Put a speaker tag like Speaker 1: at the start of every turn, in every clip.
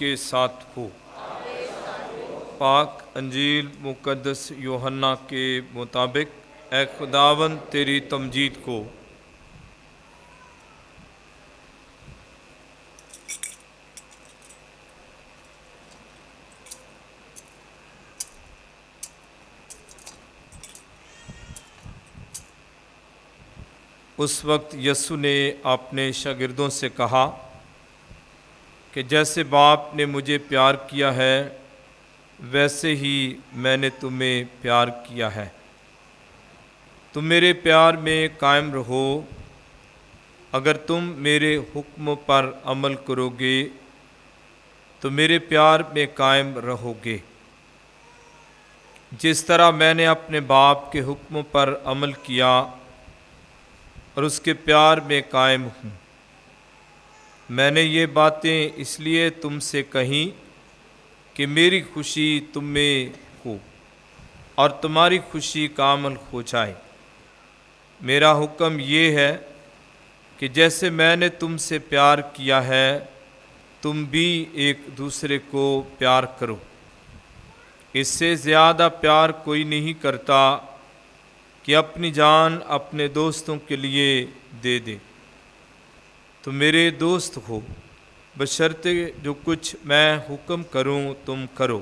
Speaker 1: کے ساتھ ہو۔ پاک انجیل مقدس یوحنا کے مطابق اے خداوند تیری تمجید کو۔ اس وقت یسوع نے اپنے شاگردوں سے کہا کہ جیسے باپ نے مجھے پیار کیا ہے ویسے ہی میں نے تمہیں پیار کیا ہے، تم میرے پیار میں قائم رہو۔ اگر تم میرے حکم پر عمل کرو گے تو میرے پیار میں قائم رہو گے، جس طرح میں نے اپنے باپ کے حکم پر عمل کیا اور اس کے پیار میں قائم ہوں۔ میں نے یہ باتیں اس لیے تم سے کہیں کہ میری خوشی تم میں ہو اور تمہاری خوشی کامل ہو جائے۔ میرا حکم یہ ہے کہ جیسے میں نے تم سے پیار کیا ہے تم بھی ایک دوسرے کو پیار کرو۔ اس سے زیادہ پیار کوئی نہیں کرتا کہ اپنی جان اپنے دوستوں کے لیے دے دے۔ تم میرے دوست ہو بشرطے جو کچھ میں حکم کروں تم کرو۔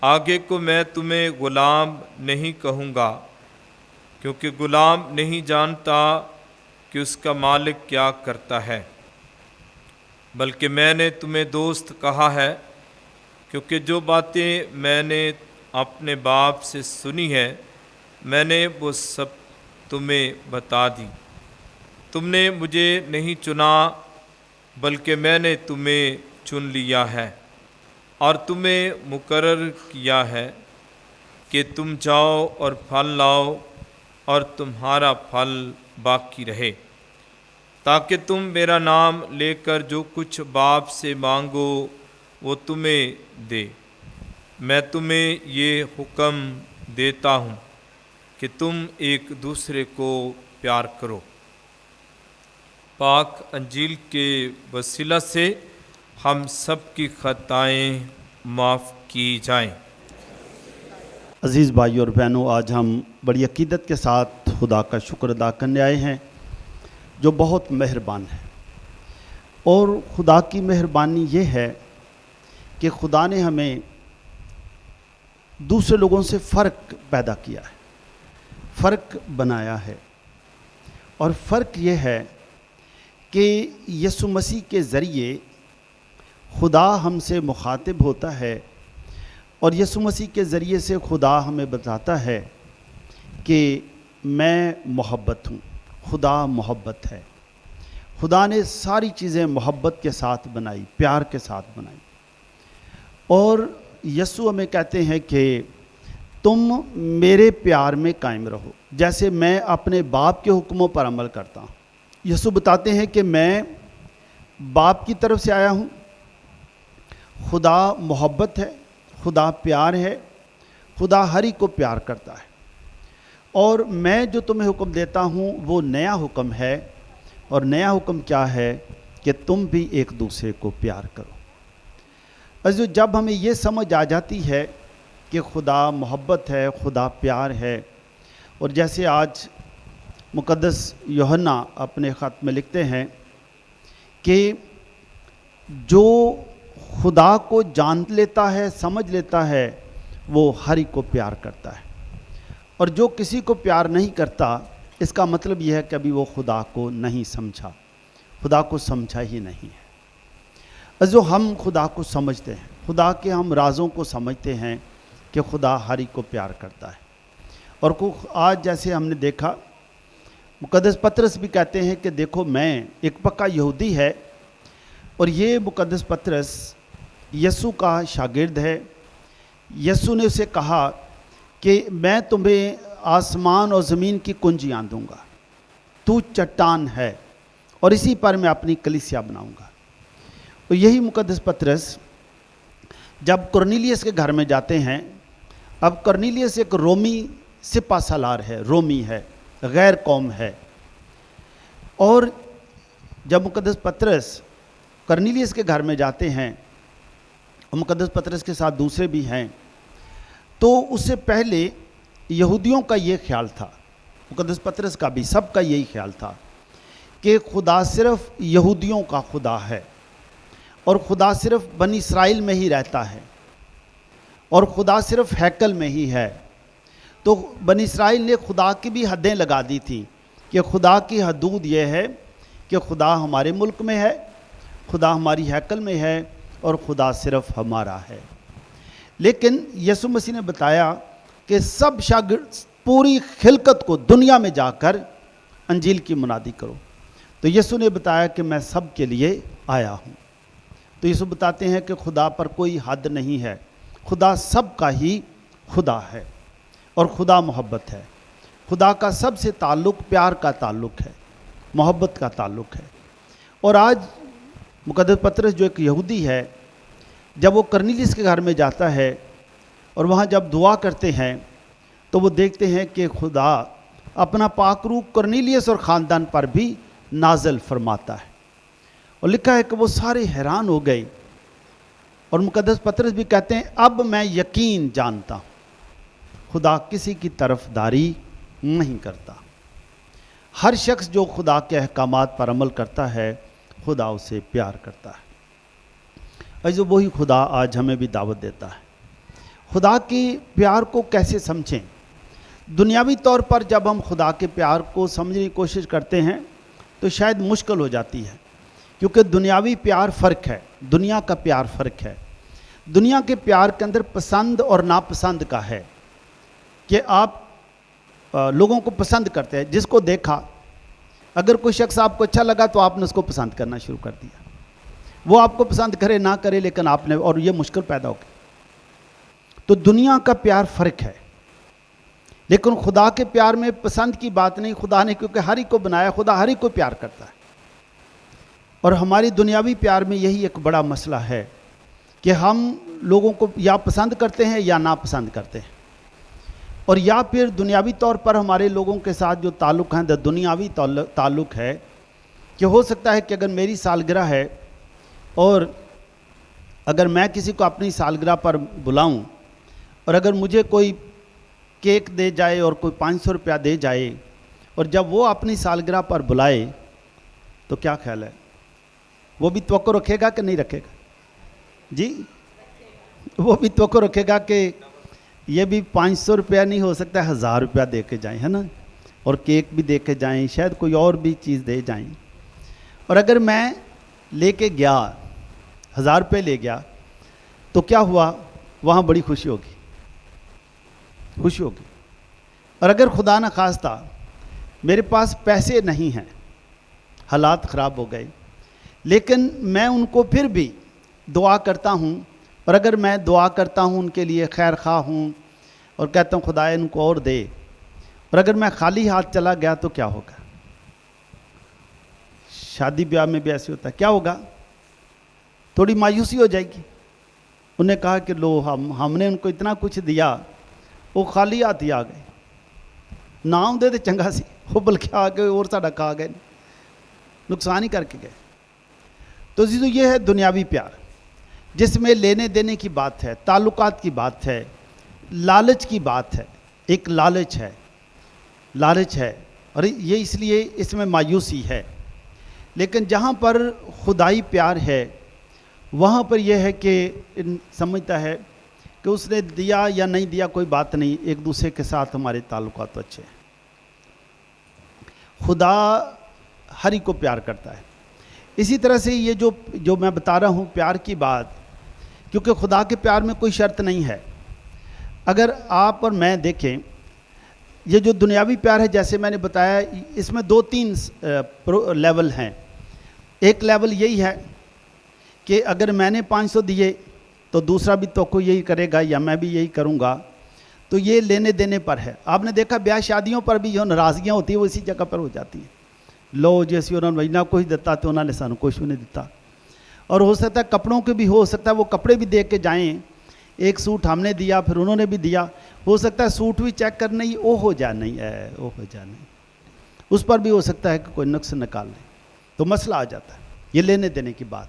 Speaker 1: آگے کو میں تمہیں غلام نہیں کہوں گا، کیونکہ غلام نہیں جانتا کہ اس کا مالک کیا کرتا ہے، بلکہ میں نے تمہیں دوست کہا ہے، کیونکہ جو باتیں میں نے اپنے باپ سے سنی ہے میں نے وہ سب تمہیں بتا دی۔ تم نے مجھے نہیں چنا بلکہ میں نے تمہیں چن لیا ہے اور تمہیں مقرر کیا ہے کہ تم جاؤ اور پھل لاؤ اور تمہارا پھل باقی رہے، تاکہ تم میرا نام لے کر جو کچھ باپ سے مانگو وہ تمہیں دے۔ میں تمہیں یہ حکم دیتا ہوں کہ تم ایک دوسرے کو پیار کرو۔ پاک انجیل کے وسیلہ سے ہم سب کی خطائیں معاف کی جائیں۔
Speaker 2: عزیز بھائیو اور بہنوں، آج ہم بڑی عقیدت کے ساتھ خدا کا شکر ادا کرنے آئے ہیں جو بہت مہربان ہے، اور خدا کی مہربانی یہ ہے کہ خدا نے ہمیں دوسرے لوگوں سے فرق پیدا کیا ہے، فرق بنایا ہے، اور فرق یہ ہے کہ یسوع مسیح کے ذریعے خدا ہم سے مخاطب ہوتا ہے، اور یسوع مسیح کے ذریعے سے خدا ہمیں بتاتا ہے کہ میں محبت ہوں، خدا محبت ہے۔ خدا نے ساری چیزیں محبت کے ساتھ بنائی، پیار کے ساتھ بنائی، اور یسوع ہمیں کہتے ہیں کہ تم میرے پیار میں قائم رہو جیسے میں اپنے باپ کے حکموں پر عمل کرتا ہوں۔ یسوع بتاتے ہیں کہ میں باپ کی طرف سے آیا ہوں، خدا محبت ہے، خدا پیار ہے، خدا ہر ایک کو پیار کرتا ہے، اور میں جو تمہیں حکم دیتا ہوں وہ نیا حکم ہے، اور نیا حکم کیا ہے کہ تم بھی ایک دوسرے کو پیار کرو۔ عزیزو، جب ہمیں یہ سمجھ آ جاتی ہے کہ خدا محبت ہے، خدا پیار ہے، اور جیسے آج مقدس یوحنا اپنے خط میں لکھتے ہیں کہ جو خدا کو جان لیتا ہے، سمجھ لیتا ہے، وہ ہر ایک کو پیار کرتا ہے، اور جو کسی کو پیار نہیں کرتا اس کا مطلب یہ ہے کہ ابھی وہ خدا کو نہیں سمجھا، خدا کو سمجھا ہی نہیں ہے۔ جو ہم خدا کو سمجھتے ہیں، خدا کے ہم رازوں کو سمجھتے ہیں کہ خدا ہر ایک کو پیار کرتا ہے، اور آج جیسے ہم نے دیکھا مقدس پطرس بھی کہتے ہیں کہ دیکھو میں ایک پکا یہودی ہے، اور یہ مقدس پطرس یسوع کا شاگرد ہے۔ یسوع نے اسے کہا کہ میں تمہیں آسمان اور زمین کی کنجیاں دوں گا، تو چٹان ہے اور اسی پر میں اپنی کلیسیا بناؤں گا۔ تو یہی مقدس پطرس جب کرنیلیس کے گھر میں جاتے ہیں، اب کرنیلیس ایک رومی سپہ سالار ہے، رومی ہے، غیر قوم ہے، اور جب مقدس پطرس کرنیلیس کے گھر میں جاتے ہیں اور مقدس پطرس کے ساتھ دوسرے بھی ہیں، تو اس سے پہلے یہودیوں کا یہ خیال تھا، مقدس پطرس کا بھی، سب کا یہی خیال تھا کہ خدا صرف یہودیوں کا خدا ہے، اور خدا صرف بنی اسرائیل میں ہی رہتا ہے، اور خدا صرف ہیکل میں ہی ہے۔ تو بنی اسرائیل نے خدا کی بھی حدیں لگا دی تھیں کہ خدا کی حدود یہ ہے کہ خدا ہمارے ملک میں ہے، خدا ہماری ہیکل میں ہے، اور خدا صرف ہمارا ہے۔ لیکن یسوع مسیح نے بتایا کہ سب شاگرد پوری خلقت کو دنیا میں جا کر انجیل کی منادی کرو۔ تو یسوع نے بتایا کہ میں سب کے لیے آیا ہوں۔ تو یسوع بتاتے ہیں کہ خدا پر کوئی حد نہیں ہے، خدا سب کا ہی خدا ہے، اور خدا محبت ہے۔ خدا کا سب سے تعلق پیار کا تعلق ہے، محبت کا تعلق ہے۔ اور آج مقدس پطرس جو ایک یہودی ہے، جب وہ کرنیلیس کے گھر میں جاتا ہے اور وہاں جب دعا کرتے ہیں تو وہ دیکھتے ہیں کہ خدا اپنا پاک روح کرنیلیس اور خاندان پر بھی نازل فرماتا ہے، اور لکھا ہے کہ وہ سارے حیران ہو گئے، اور مقدس پطرس بھی کہتے ہیں اب میں یقین جانتا ہوں خدا کسی کی طرفداری نہیں کرتا، ہر شخص جو خدا کے احکامات پر عمل کرتا ہے خدا اسے پیار کرتا ہے۔ عزیزو، وہی خدا آج ہمیں بھی دعوت دیتا ہے۔ خدا کے پیار کو کیسے سمجھیں؟ دنیاوی طور پر جب ہم خدا کے پیار کو سمجھنے کی کوشش کرتے ہیں تو شاید مشکل ہو جاتی ہے، کیونکہ دنیاوی پیار فرق ہے، دنیا کا پیار فرق ہے۔ دنیا کے پیار کے اندر پسند اور ناپسند کا ہے کہ آپ لوگوں کو پسند کرتے ہیں، جس کو دیکھا، اگر کوئی شخص آپ کو اچھا لگا تو آپ نے اس کو پسند کرنا شروع کر دیا، وہ آپ کو پسند کرے نہ کرے، لیکن آپ نے، اور یہ مشکل پیدا ہو گئی۔ تو دنیا کا پیار فرق ہے، لیکن خدا کے پیار میں پسند کی بات نہیں، خدا نے کیونکہ ہر ایک کو بنایا، خدا ہر ایک کو پیار کرتا ہے۔ اور ہماری دنیاوی پیار میں یہی ایک بڑا مسئلہ ہے کہ ہم لوگوں کو یا پسند کرتے ہیں یا ناپسند کرتے ہیں، اور یا پھر دنیاوی طور پر ہمارے لوگوں کے ساتھ جو تعلق ہیں، دنیاوی تعلق ہے کہ ہو سکتا ہے کہ اگر میری سالگرہ ہے اور اگر میں کسی کو اپنی سالگرہ پر بلاؤں اور اگر مجھے کوئی کیک دے جائے اور کوئی 500 روپیہ دے جائے، اور جب وہ اپنی سالگرہ پر بلائے تو کیا خیال ہے؟ وہ بھی توقع رکھے گا کہ نہیں رکھے گا؟ جی، وہ بھی توقع رکھے گا کہ یہ بھی 500 روپیہ نہیں، ہو سکتا ہے 1000 روپیہ دے کے جائیں، ہے نا، اور کیک بھی دے کے جائیں، شاید کوئی اور بھی چیز دے جائیں۔ اور اگر میں لے کے گیا، 1000 روپے لے گیا، تو کیا ہوا؟ وہاں بڑی خوشی ہوگی، خوشی ہوگی۔ اور اگر خدا نہ خواستہ میرے پاس پیسے نہیں ہیں، حالات خراب ہو گئے، لیکن میں ان کو پھر بھی دعا کرتا ہوں، اور اگر میں دعا کرتا ہوں ان کے لیے، خیر خواہ ہوں، اور کہتا ہوں خدا ان کو اور دے، اور اگر میں خالی ہاتھ چلا گیا تو کیا ہوگا؟ شادی بیاہ میں بھی ایسے ہوتا ہے، کیا ہوگا؟ تھوڑی مایوسی ہو جائے گی۔ انہوں نے کہا کہ لو ہم نے ان کو اتنا کچھ دیا، وہ خالی ہاتھ ہی آ گئے، نام دے چنگا سی، وہ بلکہ آ گئے اور ساڑا کھا گئے، نقصان ہی کر کے گئے۔ تو عزیزو، یہ ہے دنیاوی پیار، جس میں لینے دینے کی بات ہے، تعلقات کی بات ہے، لالچ کی بات ہے، ایک لالچ ہے، لالچ ہے، اور یہ اس لیے اس میں مایوسی ہے۔ لیکن جہاں پر خدائی پیار ہے وہاں پر یہ ہے کہ سمجھتا ہے کہ اس نے دیا یا نہیں دیا کوئی بات نہیں، ایک دوسرے کے ساتھ ہمارے تعلقات تو اچھے ہیں۔ خدا ہر ایک کو پیار کرتا ہے۔ اسی طرح سے یہ جو میں بتا رہا ہوں پیار کی بات، کیونکہ خدا کے پیار میں کوئی شرط نہیں ہے۔ اگر آپ اور میں دیکھیں، یہ جو دنیاوی پیار ہے، جیسے میں نے بتایا، اس میں 2-3 لیول ہیں۔ ایک لیول یہی ہے کہ اگر میں نے 500 دیے تو دوسرا بھی تو کوئی یہی کرے گا یا میں بھی یہی کروں گا، تو یہ لینے دینے پر ہے۔ آپ نے دیکھا بیاہ شادیوں پر بھی جو ناراضگیاں ہوتی ہیں وہ اسی جگہ پر ہو جاتی ہیں، لو جیسی انہوں نے نہ کچھ دیتا تو انہوں نے سانو کچھ بھی نہیں دیتا۔ اور ہو سکتا ہے کپڑوں کے بھی، ہو سکتا ہے وہ کپڑے بھی دے کے جائیں، ایک سوٹ ہم نے دیا پھر انہوں نے بھی دیا، ہو سکتا ہے سوٹ بھی چیک کرنا ہی او ہو جا نہیں ہے، او ہو جا نہیں، اس پر بھی ہو سکتا ہے کہ کوئی نقص نکال لے، تو مسئلہ آ جاتا ہے۔ یہ لینے دینے کی بات۔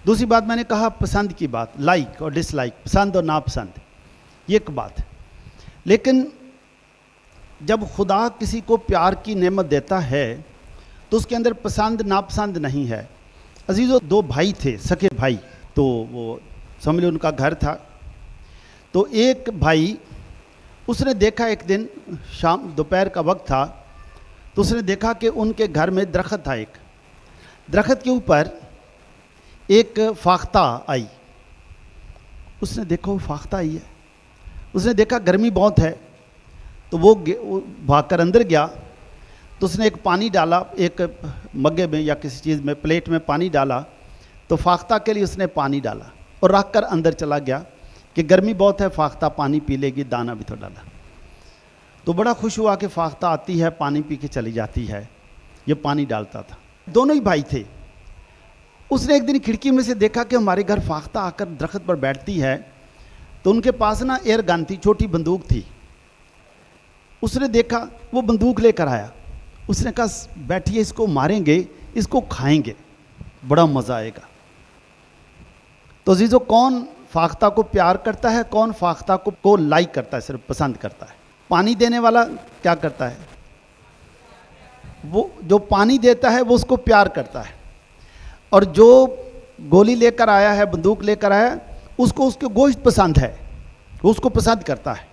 Speaker 2: دوسری بات میں نے کہا پسند کی بات، لائک اور ڈس لائک، پسند اور ناپسند، یہ ایک بات ہے. لیکن جب خدا کسی کو پیار کی نعمت دیتا ہے تو اس کے اندر پسند ناپسند نہیں ہے. عزیزو، دو بھائی تھے، سکے بھائی، تو وہ سمجھ لو ان کا گھر تھا. تو ایک بھائی، اس نے دیکھا ایک دن شام دوپہر کا وقت تھا، تو اس نے دیکھا کہ ان کے گھر میں درخت تھا، ایک درخت کے اوپر ایک فاختہ آئی. اس نے دیکھا وہ فاختہ آئی ہے. اس نے دیکھا گرمی بہت ہے، تو وہ بھاگ کر اندر گیا. تو اس نے ایک پانی ڈالا، ایک مگے میں یا کسی چیز میں، پلیٹ میں پانی ڈالا. تو فاختہ کے لیے اس نے پانی ڈالا اور رکھ کر اندر چلا گیا کہ گرمی بہت ہے، فاختہ پانی پی لے گی، دانہ بھی تو ڈالا. تو بڑا خوش ہوا کہ فاختہ آتی ہے، پانی پی کے چلی جاتی ہے. یہ پانی ڈالتا تھا. دونوں ہی بھائی تھے. اس نے ایک دن کھڑکی میں سے دیکھا کہ ہمارے گھر فاختہ آ کر درخت پر بیٹھتی ہے. تو ان کے پاس نا ایئر گن تھی، چھوٹی بندوق تھی. اس نے دیکھا، وہ بندوق لے کر آیا. اس نے کہا بیٹھیے، اس کو ماریں گے، اس کو کھائیں گے، بڑا مزہ آئے گا. تو عزیزو، کون فاختہ کو پیار کرتا ہے؟ کون فاختہ کو لائک کرتا ہے، صرف پسند کرتا ہے؟ پانی دینے والا کیا کرتا ہے؟ وہ جو پانی دیتا ہے وہ اس کو پیار کرتا ہے. اور جو گولی لے کر آیا ہے، بندوق لے کر آیا، اس کو اس کے گوشت پسند ہے، وہ اس کو پسند کرتا ہے.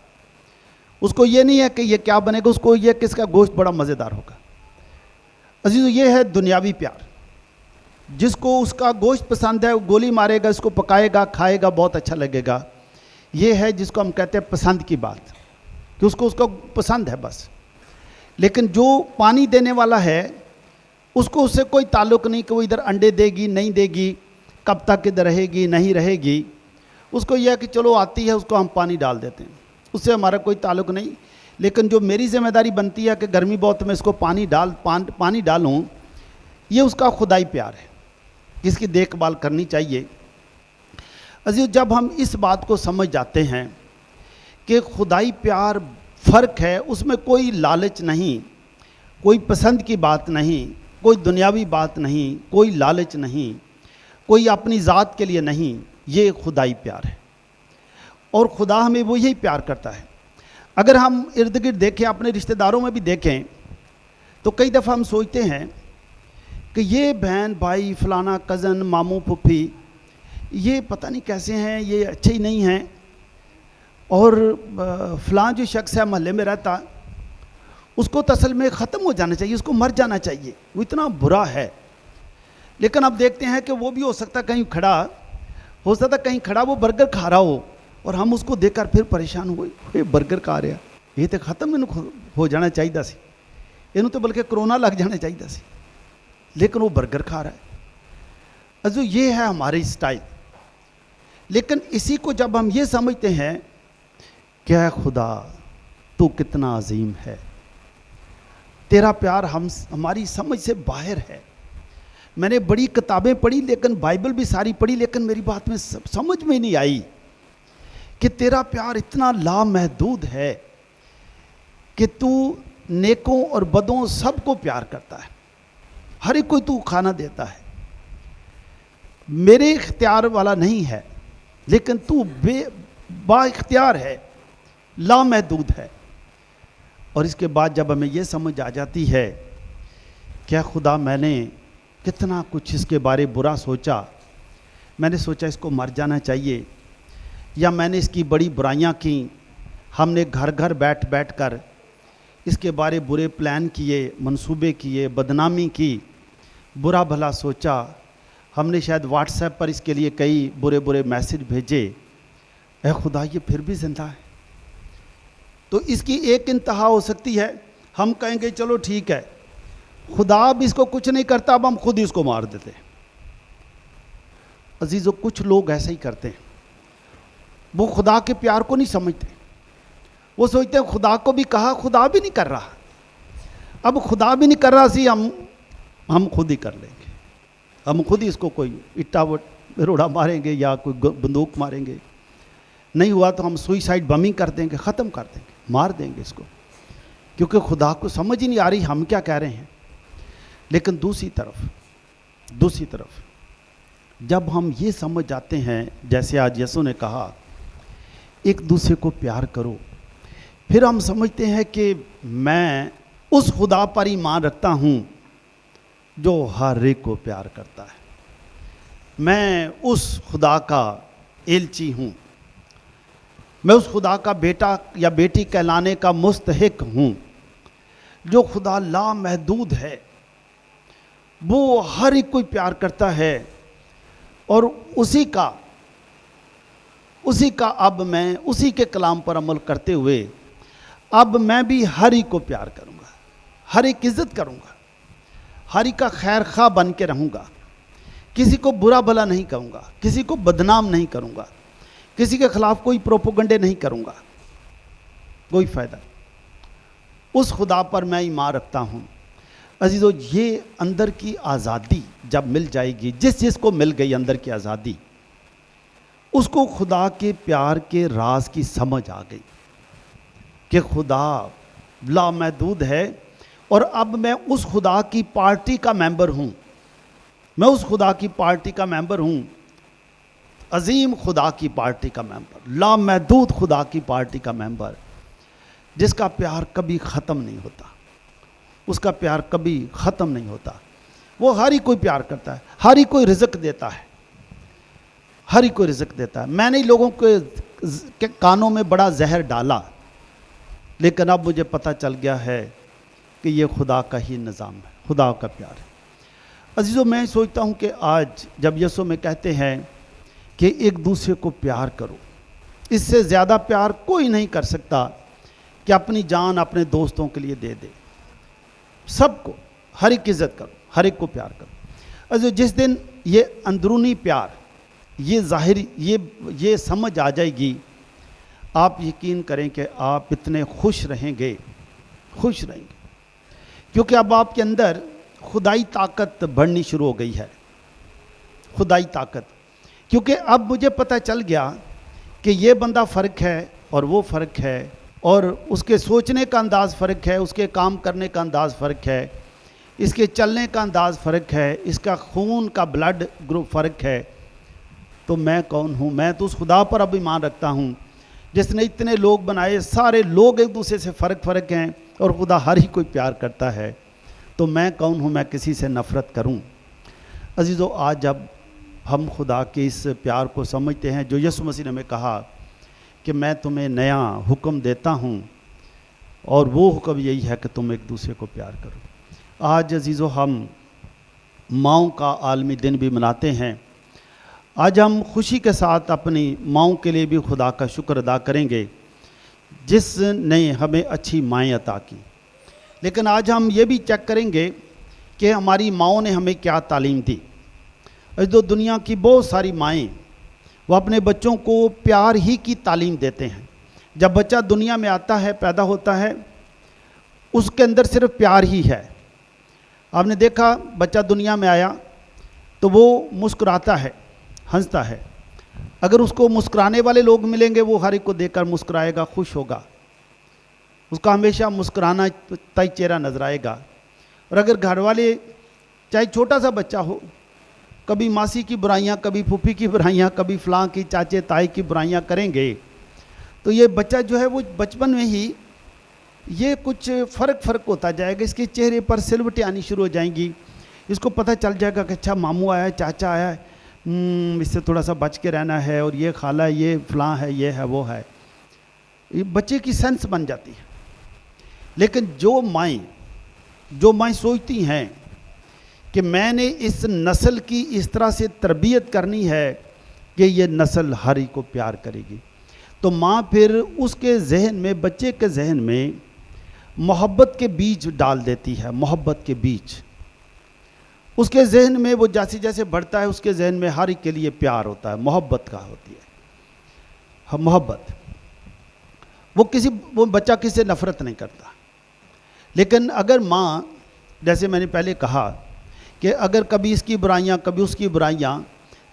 Speaker 2: اس کو یہ نہیں ہے کہ یہ کیا بنے گا، اس کو یہ کہ اس کا گوشت بڑا مزیدار ہوگا. عزیزو، یہ ہے دنیاوی پیار. جس کو اس کا گوشت پسند ہے وہ گولی مارے گا، اس کو پکائے گا، کھائے گا، بہت اچھا لگے گا. یہ ہے جس کو ہم کہتے ہیں پسند کی بات، کہ اس کو پسند ہے بس. لیکن جو پانی دینے والا ہے، اس کو اس سے کوئی تعلق نہیں کہ وہ ادھر انڈے دے گی نہیں دے گی، کب تک ادھر رہے گی نہیں رہے گی. اس کو یہ ہے کہ چلو آتی ہے، اس کو ہم پانی ڈال دیتے ہیں، اس سے ہمارا کوئی تعلق نہیں. لیکن جو میری ذمہ داری بنتی ہے کہ گرمی بہت میں اس کو پانی ڈالوں، یہ اس کا خدائی پیار ہے، جس کی دیکھ بھال کرنی چاہیے. عزیز، جب ہم اس بات کو سمجھ جاتے ہیں کہ خدائی پیار فرق ہے، اس میں کوئی لالچ نہیں، کوئی پسند کی بات نہیں، کوئی دنیاوی بات نہیں، کوئی لالچ نہیں، کوئی اپنی ذات کے لیے نہیں، یہ خدائی پیار ہے. اور خدا ہمیں وہ یہی پیار کرتا ہے. اگر ہم ارد گرد دیکھیں، اپنے رشتہ داروں میں بھی دیکھیں، تو کئی دفعہ ہم سوچتے ہیں کہ یہ بہن بھائی، فلانا کزن، ماموں پھپھی، یہ پتہ نہیں کیسے ہیں، یہ اچھے ہی نہیں ہیں. اور فلاں جو شخص ہے محلے میں رہتا، اس کو تسل میں ختم ہو جانا چاہیے، اس کو مر جانا چاہیے، وہ اتنا برا ہے. لیکن اب دیکھتے ہیں کہ وہ بھی ہو سکتا کہیں کھڑا وہ برگر کھا رہا ہو، اور ہم اس کو دیکھ کر پھر پریشان ہوئے، یہ برگر کھا رہا، یہ تو ختم ہو جانا چاہیے سی، انہوں تو بلکہ کرونا لگ جانا چاہیے سی، لیکن وہ برگر کھا رہا ہے. عزیزو، یہ ہے ہماری اسٹائل. لیکن اسی کو جب ہم یہ سمجھتے ہیں کہ اے خدا تو کتنا عظیم ہے، تیرا پیار ہماری سمجھ سے باہر ہے. میں نے بڑی کتابیں پڑھی، لیکن بائبل بھی ساری پڑھی، لیکن میری بات میں سمجھ میں نہیں آئی کہ تیرا پیار اتنا لامحدود ہے کہ تو نیکوں اور بدوں سب کو پیار کرتا ہے، ہر ایک کو تو کھانا دیتا ہے. میرے اختیار والا نہیں ہے، لیکن تو با اختیار ہے، لامحدود ہے. اور اس کے بعد جب ہمیں یہ سمجھ آ جاتی ہے کہ خدا، میں نے کتنا کچھ اس کے بارے برا سوچا، میں نے سوچا اس کو مر جانا چاہیے، یا میں نے اس کی بڑی برائیاں کی، ہم نے گھر بیٹھ کر اس کے بارے برے پلان کیے، منصوبے کیے، بدنامی کی، برا بھلا سوچا، ہم نے شاید واٹس ایپ پر اس کے لیے کئی برے میسج بھیجے. اے خدا، یہ پھر بھی زندہ ہے. تو اس کی ایک انتہا ہو سکتی ہے، ہم کہیں گے چلو ٹھیک ہے، خدا اب اس کو کچھ نہیں کرتا، اب ہم خود ہی اس کو مار دیتے. عزیزو، کچھ لوگ ایسا ہی کرتے ہیں، وہ خدا کے پیار کو نہیں سمجھتے. وہ سوچتے ہیں خدا کو بھی کہا، خدا بھی نہیں کر رہا، اب خدا بھی نہیں کر رہا سی، ہم خود ہی کر لیں گے، ہم خود ہی اس کو کوئی اٹا روڑا ماریں گے یا کوئی بندوق ماریں گے، نہیں ہوا تو ہم سوئسائڈ بمنگ کر دیں گے، ختم کر دیں گے، مار دیں گے اس کو، کیونکہ خدا کو سمجھ ہی نہیں آ رہی ہم کیا کہہ رہے ہیں. لیکن دوسری طرف جب ہم یہ سمجھ جاتے ہیں جیسے آج یسوع نے کہا ایک دوسرے کو پیار کرو، پھر ہم سمجھتے ہیں کہ میں اس خدا پر ایمان رکھتا ہوں جو ہر ایک کو پیار کرتا ہے، میں اس خدا کا ایلچی ہوں، میں اس خدا کا بیٹا یا بیٹی کہلانے کا مستحق ہوں، جو خدا لامحدود ہے، وہ ہر ایک کو پیار کرتا ہے، اور اسی کا اب میں اسی کے کلام پر عمل کرتے ہوئے اب میں بھی ہر ایک کو پیار کروں گا، ہر ایک عزت کروں گا، ہر ایک کا خیر خواہ بن کے رہوں گا، کسی کو برا بھلا نہیں کروں گا، کسی کو بدنام نہیں کروں گا، کسی کے خلاف کوئی پروپیگنڈے نہیں کروں گا، کوئی فائدہ نہیں۔ اس خدا پر میں ایمان رکھتا ہوں۔ عزیزو، یہ اندر کی آزادی جب مل جائے گی، جس کو مل گئی اندر کی آزادی، اس کو خدا کے پیار کے راز کی سمجھ آ گئی کہ خدا لامحدود ہے، اور اب میں اس خدا کی پارٹی کا ممبر ہوں، میں اس خدا کی پارٹی کا ممبر ہوں، عظیم خدا کی پارٹی کا ممبر، لامحدود خدا کی پارٹی کا ممبر، جس کا پیار کبھی ختم نہیں ہوتا، اس کا پیار کبھی ختم نہیں ہوتا۔ وہ ہر ہی کوئی پیار کرتا ہے، ہر ہی کوئی رزق دیتا ہے، ہر ہی کوئی رزق دیتا ہے۔ میں نے لوگوں کے کانوں میں بڑا زہر ڈالا، لیکن اب مجھے پتہ چل گیا ہے کہ یہ خدا کا ہی نظام ہے، خدا کا پیار ہے۔ عزیزو، میں سوچتا ہوں کہ آج جب یسوع میں کہتے ہیں کہ ایک دوسرے کو پیار کرو، اس سے زیادہ پیار کوئی نہیں کر سکتا کہ اپنی جان اپنے دوستوں کے لیے دے دے۔ سب کو، ہر ایک عزت کرو، ہر ایک کو پیار کرو۔ عزیزو، جس دن یہ اندرونی پیار، یہ ظاہری، یہ سمجھ آ جائے گی، آپ یقین کریں کہ آپ اتنے خوش رہیں گے، خوش رہیں گے، کیونکہ اب آپ کے اندر خدائی طاقت بڑھنی شروع ہو گئی ہے، خدائی طاقت، کیونکہ اب مجھے پتہ چل گیا کہ یہ بندہ فرق ہے اور وہ فرق ہے، اور اس کے سوچنے کا انداز فرق ہے، اس کے کام کرنے کا انداز فرق ہے، اس کے چلنے کا انداز فرق ہے، اس کا خون کا بلڈ گروپ فرق ہے، تو میں کون ہوں؟ میں تو اس خدا پر اب ایمان رکھتا ہوں جس نے اتنے لوگ بنائے، سارے لوگ ایک دوسرے سے فرق ہیں، اور خدا ہر ہی کوئی پیار کرتا ہے، تو میں کون ہوں؟ میں کسی سے نفرت کروں؟ عزیزو، آج جب ہم خدا کے اس پیار کو سمجھتے ہیں جو یسوع مسیح نے ہمیں کہا کہ میں تمہیں نیا حکم دیتا ہوں، اور وہ حکم یہی ہے کہ تم ایک دوسرے کو پیار کرو۔ آج عزیزو، ہم ماؤں کا عالمی دن بھی مناتے ہیں۔ آج ہم خوشی کے ساتھ اپنی ماؤں کے لیے بھی خدا کا شکر ادا کریں گے جس نے ہمیں اچھی مائیں عطا کی، لیکن آج ہم یہ بھی چیک کریں گے کہ ہماری ماؤں نے ہمیں کیا تعلیم دی۔ عزیزو، دنیا کی بہت ساری مائیں وہ اپنے بچوں کو پیار ہی کی تعلیم دیتے ہیں۔ جب بچہ دنیا میں آتا ہے، پیدا ہوتا ہے، اس کے اندر صرف پیار ہی ہے۔ آپ نے دیکھا، بچہ دنیا میں آیا تو وہ مسکراتا ہے، ہنستا ہے۔ اگر اس کو مسکرانے والے لوگ ملیں گے، وہ ہر ایک کو دیکھ کر مسکرائے گا، خوش ہوگا، اس کا ہمیشہ مسکرانا تئی چہرہ نظر آئے گا۔ اور اگر گھر والے، چاہے چھوٹا سا بچہ ہو، کبھی ماسی کی برائیاں، کبھی پھوپھی کی برائیاں، کبھی فلاں کی، چاچے تائی کی برائیاں کریں گے، تو یہ بچہ جو ہے وہ بچپن میں ہی یہ کچھ فرق ہوتا جائے گا، اس کے چہرے پر سلوٹیں آنی شروع ہو جائیں گی، اس کو پتہ چل جائے گا کہ اچھا ماموں آیا ہے، چاچا آیا ہے، اس سے تھوڑا سا بچ کے رہنا ہے، اور یہ خالہ، یہ فلاں ہے، یہ ہے، وہ ہے، یہ بچے کی سینس بن جاتی ہے۔ لیکن جو مائیں سوچتی ہیں کہ میں نے اس نسل کی اس طرح سے تربیت کرنی ہے کہ یہ نسل ہر ایک کو پیار کرے گی، تو ماں پھر اس کے ذہن میں، بچے کے ذہن میں محبت کے بیج ڈال دیتی ہے، محبت کے بیج اس کے ذہن میں، وہ جیسے جیسے بڑھتا ہے اس کے ذہن میں ہر ایک کے لیے پیار ہوتا ہے، محبت کا ہوتی ہے، محبت، وہ بچہ کسی سے نفرت نہیں کرتا۔ لیکن اگر ماں، جیسے میں نے پہلے کہا کہ اگر کبھی اس کی برائیاں، کبھی اس کی برائیاں،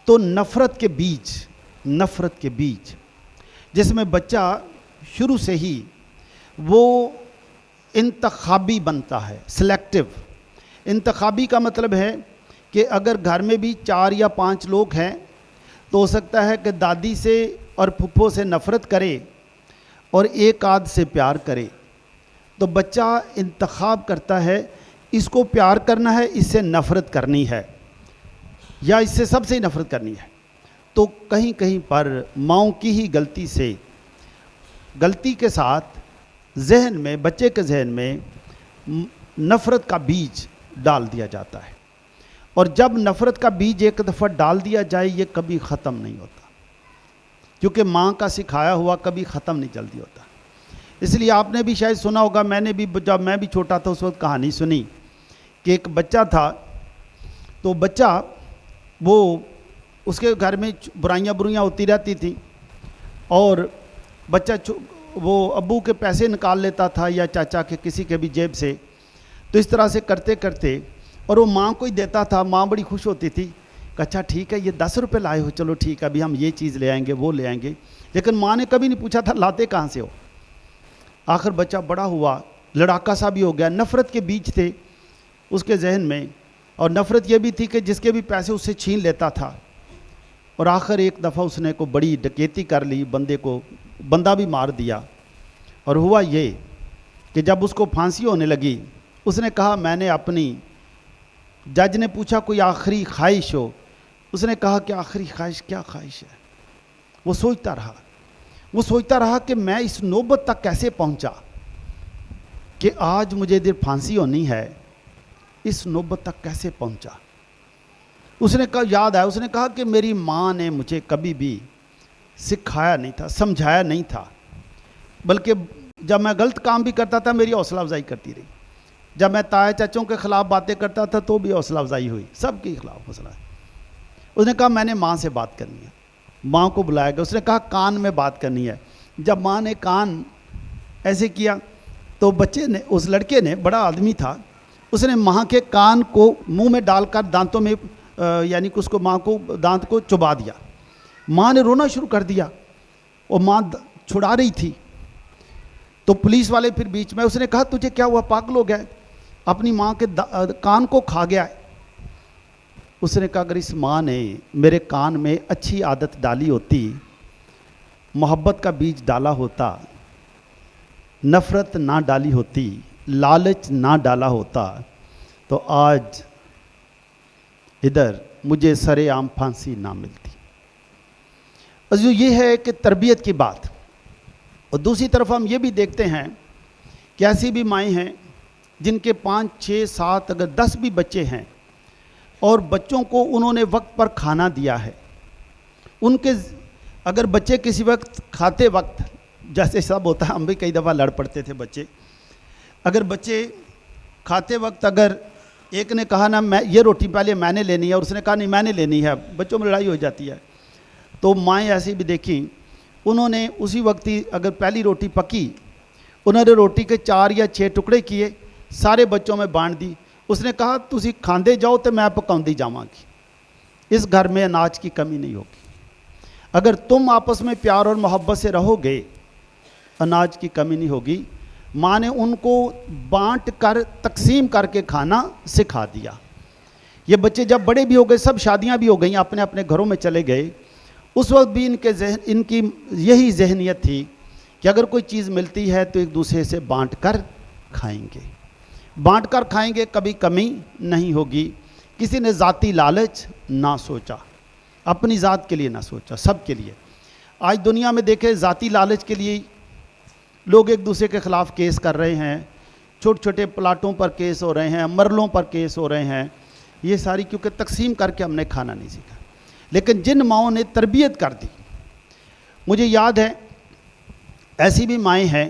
Speaker 2: تو نفرت کے بیج جس میں بچہ شروع سے ہی وہ انتخابی بنتا ہے، سلیکٹیو۔ انتخابی کا مطلب ہے کہ اگر گھر میں بھی 4 یا 5 لوگ ہیں تو ہو سکتا ہے کہ دادی سے اور پھپھو سے نفرت کرے اور ایک آدھ سے پیار کرے. تو بچہ انتخاب کرتا ہے اس کو پیار کرنا ہے، اس سے نفرت کرنی ہے، یا اس سے سب سے نفرت کرنی ہے. تو کہیں کہیں پر ماؤں کی ہی غلطی کے ساتھ ذہن میں، بچے کے ذہن میں نفرت کا بیج ڈال دیا جاتا ہے. اور جب نفرت کا بیج ایک دفعہ ڈال دیا جائے یہ کبھی ختم نہیں ہوتا، کیونکہ ماں کا سکھایا ہوا کبھی ختم نہیں جلدی ہوتا. اس لیے آپ نے بھی شاید سنا ہوگا، میں نے بھی جب میں بھی چھوٹا تھا اس وقت کہانی سنی کہ ایک بچہ تھا، تو بچہ وہ اس کے گھر میں برائیاں ہوتی رہتی تھیں، اور بچہ وہ ابو کے پیسے نکال لیتا تھا یا چاچا کے کسی کے بھی جیب سے. تو اس طرح سے کرتے کرتے اور وہ ماں کو ہی دیتا تھا. ماں بڑی خوش ہوتی تھی کہ اچھا ٹھیک ہے یہ 10 روپے لائے ہو، چلو ٹھیک ہے ابھی ہم یہ چیز لے آئیں گے وہ لے آئیں گے. لیکن ماں نے کبھی نہیں پوچھا تھا لاتے کہاں سے ہو. آخر بچہ بڑا ہوا، لڑاکا سا بھی ہو گیا. نفرت کے بیج تھے اس کے ذہن میں، اور نفرت یہ بھی تھی کہ جس کے بھی پیسے اس سے چھین لیتا تھا. اور آخر ایک دفعہ اس نے کو بڑی ڈکیتی کر لی، بندہ بھی مار دیا. اور ہوا یہ کہ جب اس کو پھانسی ہونے لگی اس نے کہا میں نے اپنی، جج نے پوچھا کوئی آخری خواہش ہو، اس نے کہا کہ آخری خواہش کیا خواہش ہے. وہ سوچتا رہا کہ میں اس نوبت تک کیسے پہنچا کہ آج مجھے ادھر پھانسی ہونی ہے، اس نوبت تک کیسے پہنچا. اس نے کہا، یاد آیا، اس نے کہا کہ میری ماں نے مجھے کبھی بھی سکھایا نہیں تھا، سمجھایا نہیں تھا، بلکہ جب میں غلط کام بھی کرتا تھا میری حوصلہ افزائی کرتی رہی. جب میں تایا چاچوں کے خلاف باتیں کرتا تھا تو بھی حوصلہ افزائی ہوئی، سب کے خلاف حوصلہ. اس نے کہا میں نے ماں سے بات کرنی ہے. ماں کو بلایا گیا، اس نے کہا کان میں بات کرنی ہے. جب ماں نے کان ایسے کیا تو بچے نے، اس لڑکے نے، بڑا آدمی تھا، اس نے ماں کے کان کو منہ میں ڈال کر دانتوں میں یعنی کہ اس کو ماں کو دانت کو چبا دیا. ماں نے رونا شروع کر دیا اور ماں چھڑا رہی تھی. تو پولیس والے پھر بیچ میں، اس نے کہا تجھے کیا ہوا، پاگل ہو گیا ہے، اپنی ماں کے کان کو کھا گیا ہے. اس نے کہا اگر اس ماں نے میرے کان میں اچھی عادت ڈالی ہوتی، محبت کا بیج ڈالا ہوتا، نفرت نہ ڈالی ہوتی، لالچ نہ ڈالا ہوتا، تو آج ادھر مجھے سر عام پھانسی نہ ملتی. یہ ہے کہ تربیت کی بات. اور دوسری طرف ہم یہ بھی دیکھتے ہیں کہ ایسی بھی مائیں ہیں جن کے 5 6 7 اگر 10 بھی بچے ہیں اور بچوں کو انہوں نے وقت پر کھانا دیا ہے. ان کے اگر بچے کسی وقت کھاتے وقت، جیسے سب ہوتا ہے، ہم بھی کئی دفعہ لڑ پڑتے تھے بچے، اگر بچے کھاتے وقت اگر ایک نے کہا نا میں یہ روٹی پہلے میں نے لینی ہے اور اس نے کہا نہیں میں نے لینی ہے، بچوں میں لڑائی ہو جاتی ہے. تو مائیں ایسی بھی دیکھیں، انہوں نے اسی وقت ہی اگر پہلی روٹی پکی، انہوں نے روٹی کے 4 یا 6 ٹکڑے کیے، سارے بچوں میں بانٹ دی. اس نے کہا تسی کھاندے جاؤ تو میں پکاؤندی جاواں گی، اس گھر میں اناج کی کمی نہیں ہوگی. اگر تم آپس میں پیار اور محبت سے رہو گے اناج کی کمی نہیں ہوگی. ماں نے ان کو بانٹ کر تقسیم کر کے کھانا سکھا دیا. یہ بچے جب بڑے بھی ہو گئے، سب شادیاں بھی ہو گئیں، اپنے اپنے گھروں میں چلے گئے، اس وقت بھی ان کی یہی ذہنیت تھی کہ اگر کوئی چیز ملتی ہے تو ایک دوسرے سے بانٹ کر کھائیں گے، بانٹ کر کھائیں گے، کبھی کمی نہیں ہوگی. کسی نے ذاتی لالچ نہ سوچا، اپنی ذات کے لیے نہ سوچا، سب کے لیے. آج دنیا میں دیکھیں ذاتی لالچ کے لیے لوگ ایک دوسرے کے خلاف کیس کر رہے ہیں، چھوٹے چھوٹے پلاٹوں پر کیس ہو رہے ہیں، مرلوں پر کیس ہو رہے ہیں. یہ ساری کیونکہ تقسیم کر کے ہم نے کھانا نہیں سیکھا. لیکن جن ماؤں نے تربیت کر دی، مجھے یاد ہے ایسی بھی مائیں ہیں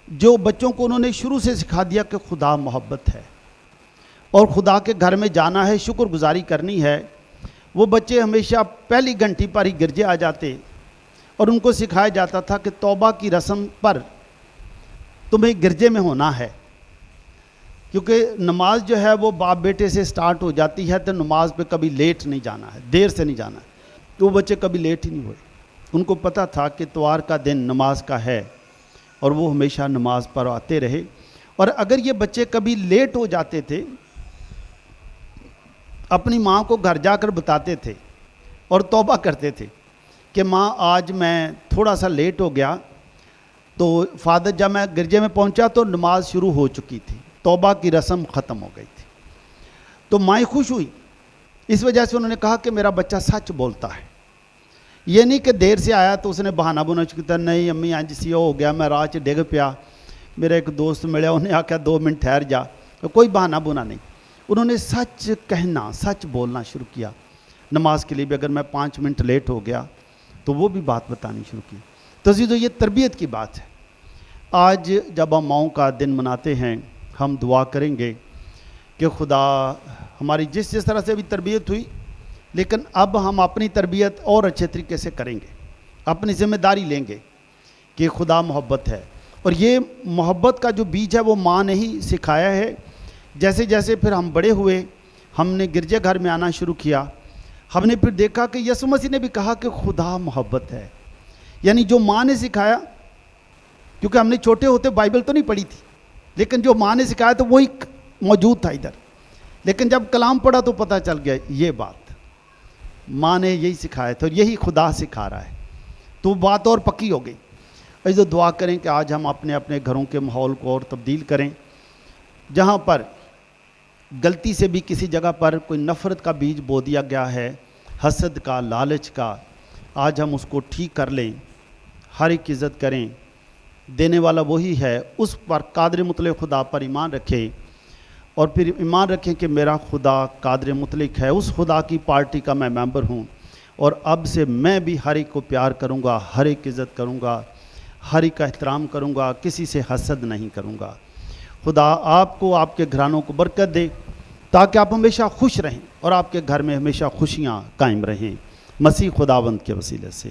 Speaker 2: جو بچوں کو انہوں نے شروع سے سکھا دیا کہ خدا محبت ہے اور خدا کے گھر میں جانا ہے، شکر گزاری کرنی ہے. وہ بچے ہمیشہ پہلی گھنٹی پر ہی گرجے آ جاتے اور ان کو سکھایا جاتا تھا کہ توبہ کی رسم پر تمہیں گرجے میں ہونا ہے، کیونکہ نماز جو ہے وہ باپ بیٹے سے سٹارٹ ہو جاتی ہے، تو نماز پہ کبھی لیٹ نہیں جانا ہے، دیر سے نہیں جانا ہے. تو وہ بچے کبھی لیٹ ہی نہیں ہوئے. ان کو پتہ تھا کہ اتوار کا دن نماز کا ہے اور وہ ہمیشہ نماز پر آتے رہے. اور اگر یہ بچے کبھی لیٹ ہو جاتے تھے، اپنی ماں کو گھر جا کر بتاتے تھے اور توبہ کرتے تھے کہ ماں آج میں تھوڑا سا لیٹ ہو گیا، تو فادر جب میں گرجے میں پہنچا تو نماز شروع ہو چکی تھی، توبہ کی رسم ختم ہو گئی تھی۔ تو مائیں خوش ہوئی، اس وجہ سے انہوں نے کہا کہ میرا بچہ سچ بولتا ہے۔ یہ نہیں کہ دیر سے آیا تو اس نے بہانہ بنا چکا، نہیں امی آج سی ہو گیا، میں راہ چ ڈگ پیا، میرا ایک دوست ملیا، انہیں آکھا 2 منٹ ٹھہر جا، کوئی بہانہ بنا نہیں۔ انہوں نے سچ کہنا، سچ بولنا شروع کیا۔ نماز کے لیے بھی اگر میں 5 منٹ لیٹ ہو گیا تو وہ بھی بات بتانی شروع کی۔ تو عزیزو، یہ تربیت کی بات ہے۔ آج جب ہم ماؤں کا دن مناتے ہیں، ہم دعا کریں گے کہ خدا ہماری جس طرح سے بھی تربیت ہوئی، لیکن اب ہم اپنی تربیت اور اچھے طریقے سے کریں گے، اپنی ذمہ داری لیں گے کہ خدا محبت ہے، اور یہ محبت کا جو بیج ہے وہ ماں نے ہی سکھایا ہے۔ جیسے جیسے پھر ہم بڑے ہوئے، ہم نے گرجے گھر میں آنا شروع کیا، ہم نے پھر دیکھا کہ یسوع مسیح نے بھی کہا کہ خدا محبت ہے، یعنی جو ماں نے سکھایا، کیونکہ ہم نے چھوٹے ہوتے بائبل تو نہیں پڑھی تھی، لیکن جو ماں نے سکھایا تو وہی موجود تھا ادھر، لیکن جب کلام پڑھا تو پتہ چل گیا یہ بات ماں نے یہی سکھایا تھا اور یہی خدا سکھا رہا ہے، تو بات اور پکی ہو گئی۔ عزیزو، دعا کریں کہ آج ہم اپنے اپنے گھروں کے ماحول کو اور تبدیل کریں، جہاں پر غلطی سے بھی کسی جگہ پر کوئی نفرت کا بیج بو دیا گیا ہے، حسد کا، لالچ کا، آج ہم اس کو ٹھیک کر لیں، ہر ایک عزت کریں، دینے والا وہی ہے، اس پر قادر مطلق خدا پر ایمان رکھیں، اور پھر ایمان رکھیں کہ میرا خدا قادر مطلق ہے، اس خدا کی پارٹی کا میں ممبر ہوں، اور اب سے میں بھی ہر ایک کو پیار کروں گا، ہر ایک عزت کروں گا، ہر ایک کا احترام کروں گا، کسی سے حسد نہیں کروں گا۔ خدا آپ کو، آپ کے گھرانوں کو برکت دے، تاکہ آپ ہمیشہ خوش رہیں اور آپ کے گھر میں ہمیشہ خوشیاں قائم رہیں، مسیح خداوند کے وسیلے سے۔